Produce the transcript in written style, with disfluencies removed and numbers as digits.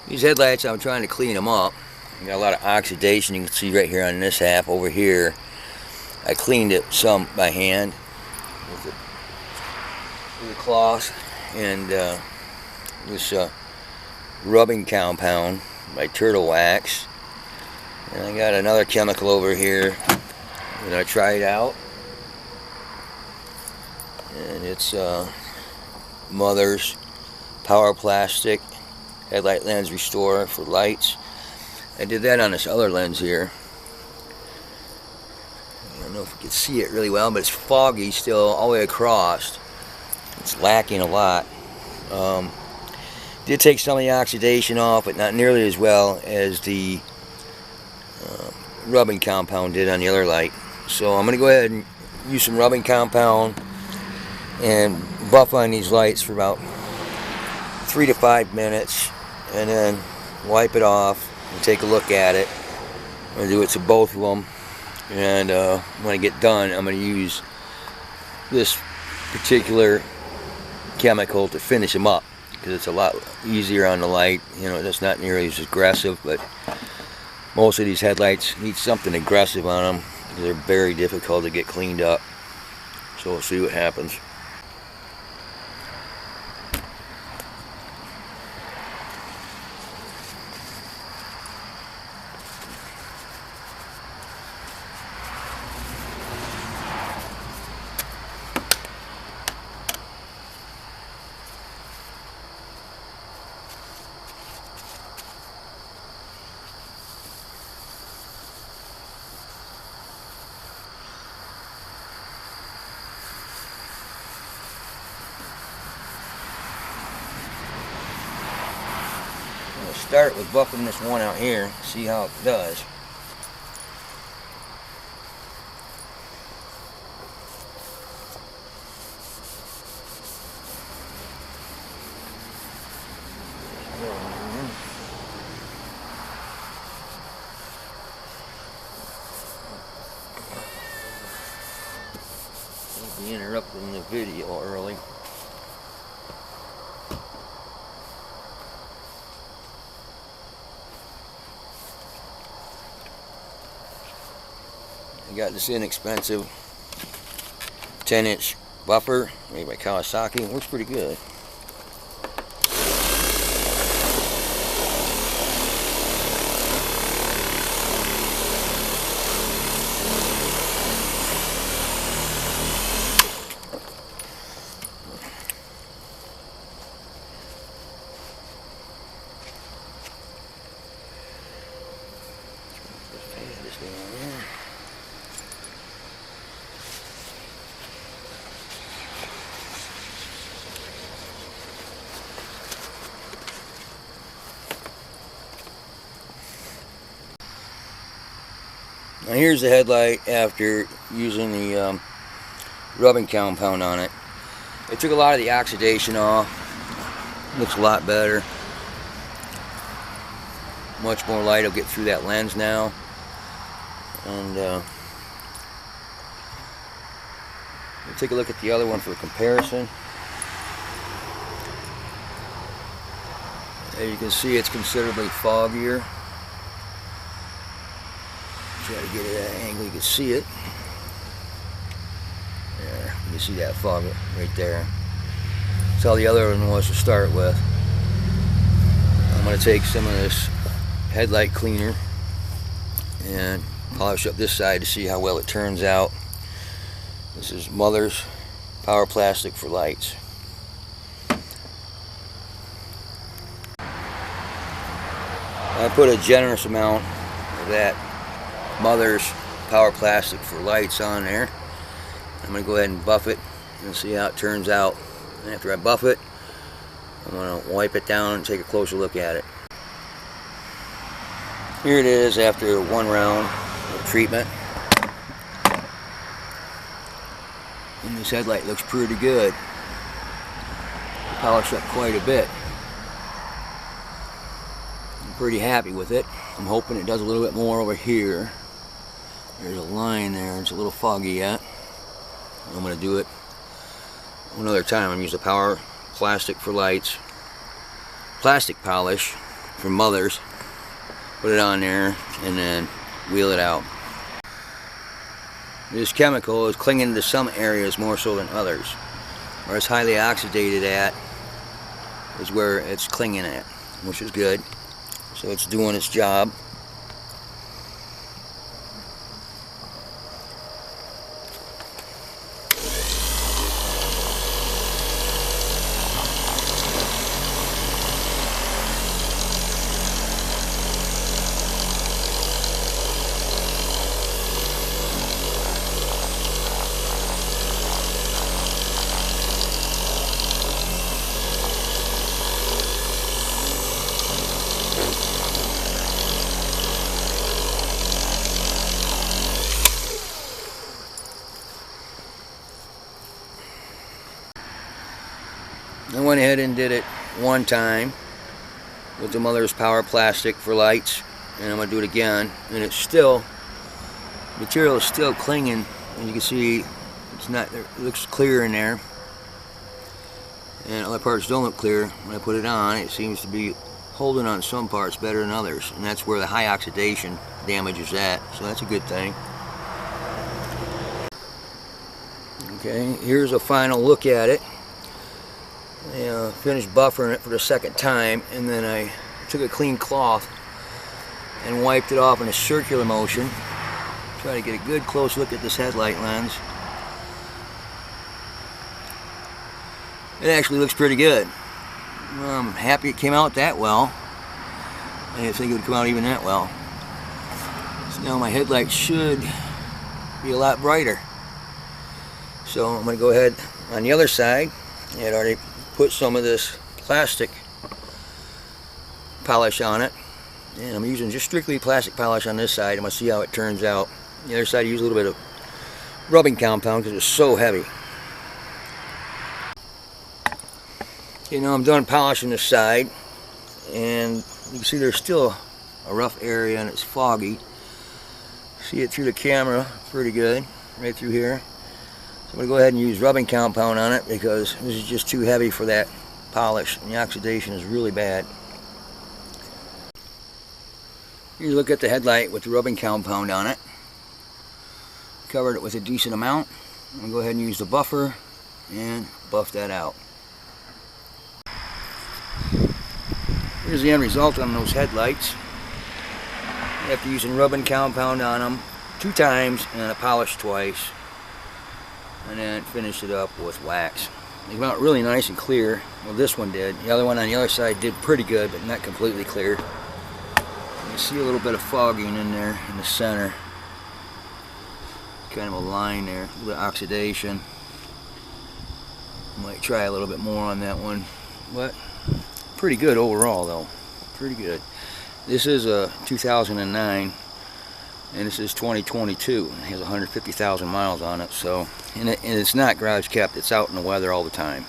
These headlights, I'm trying to clean them up. I got a lot of oxidation. You can see right here on this half over here. I cleaned it some by hand with the cloth and this rubbing compound by Turtle Wax. And I got another chemical over here that I tried out, and it's Mother's Power Plastic Headlight Lens Restorer for lights. I did that on this other lens here. I don't know if you can see it really well, but it's foggy still all the way across. It's lacking a lot. Did take some of the oxidation off, but not nearly as well as the rubbing compound did on the other light. So I'm going to go ahead and use some rubbing compound and buff on these lights for about 3 to 5 minutes, and then wipe it off and take a look at it. I'm going to do it to both of them, and when I get done, I'm going to use this particular chemical to finish them up, because it's a lot easier on the light. You know, it's not nearly as aggressive, but most of these headlights need something aggressive on them because they're very difficult to get cleaned up. So we'll see what happens. Start with buffing this one out here, see how it does. I'll be interrupting the video early. I got this inexpensive 10-inch buffer made by Kawasaki. It works pretty good. Now here's the headlight after using the rubbing compound on it. It took a lot of the oxidation off. Looks a lot better. Much more light will get through that lens now. And we'll take a look at the other one for comparison. As you can see, it's considerably foggier. Try to get it at an angle you can see it. There, you can see that fog right there. That's all the other one was to start with. I'm going to take some of this headlight cleaner and polish up this side to see how well it turns out. This is Mother's Power Plastic for lights. I put a generous amount of that Mother's Power Plastic for lights on there. I'm going to go ahead and buff it and see how it turns out. And after I buff it, I'm going to wipe it down and take a closer look at it. Here it is after one round of treatment. And this headlight looks pretty good. Polished up quite a bit. I'm pretty happy with it. I'm hoping it does a little bit more over here. There's a line there, it's a little foggy yet. I'm going to do it another time. I'm going to use the Power Plastic for lights, plastic polish from Mother's. Put it on there and then wheel it out. This chemical is clinging to some areas more so than others. Where it's highly oxidated at is where it's clinging at, which is good. So it's doing its job. I went ahead and did it one time with the Mother's Power plastic for lights, and I'm going to do it again, and it's still, material is still clinging, and you can see it's not, it looks clear in there, and other parts don't look clear. When I put it on, it seems to be holding on some parts better than others, and that's where the high oxidation damage is at, so that's a good thing. Okay, here's a final look at it. I finished buffering it for the second time, and then I took a clean cloth and wiped it off in a circular motion. Try to get a good close look at this headlight lens. It actually looks pretty good. I'm happy it came out that well. I didn't think it would come out even that well. So now my headlight should be a lot brighter. So I'm going to go ahead on the other side. I had already put some of this plastic polish on it, and I'm using just strictly plastic polish on this side. I'm going to see how it turns out. The other side I use a little bit of rubbing compound because it's so heavy. Okay, now I'm done polishing this side, and you can see there's still a rough area and it's foggy. See it through the camera pretty good, right through here. I'm going to go ahead and use rubbing compound on it because this is just too heavy for that polish, and the oxidation is really bad. You look at the headlight with the rubbing compound on it. Covered it with a decent amount. I'm going to go ahead and use the buffer and buff that out. Here's the end result on those headlights. After using rubbing compound on them 2 times and a polish twice, and then finish it up with wax. They come out really nice and clear. Well, this one did. The other one on the other side did pretty good, but not completely clear. You see a little bit of fogging in there in the center. Kind of a line there, a little bit of oxidation. Might try a little bit more on that one, but pretty good overall though. Pretty good. This is a 2009. And this is 2022. It has 150,000 miles on it, so and it's not garage kept. It's out in the weather all the time.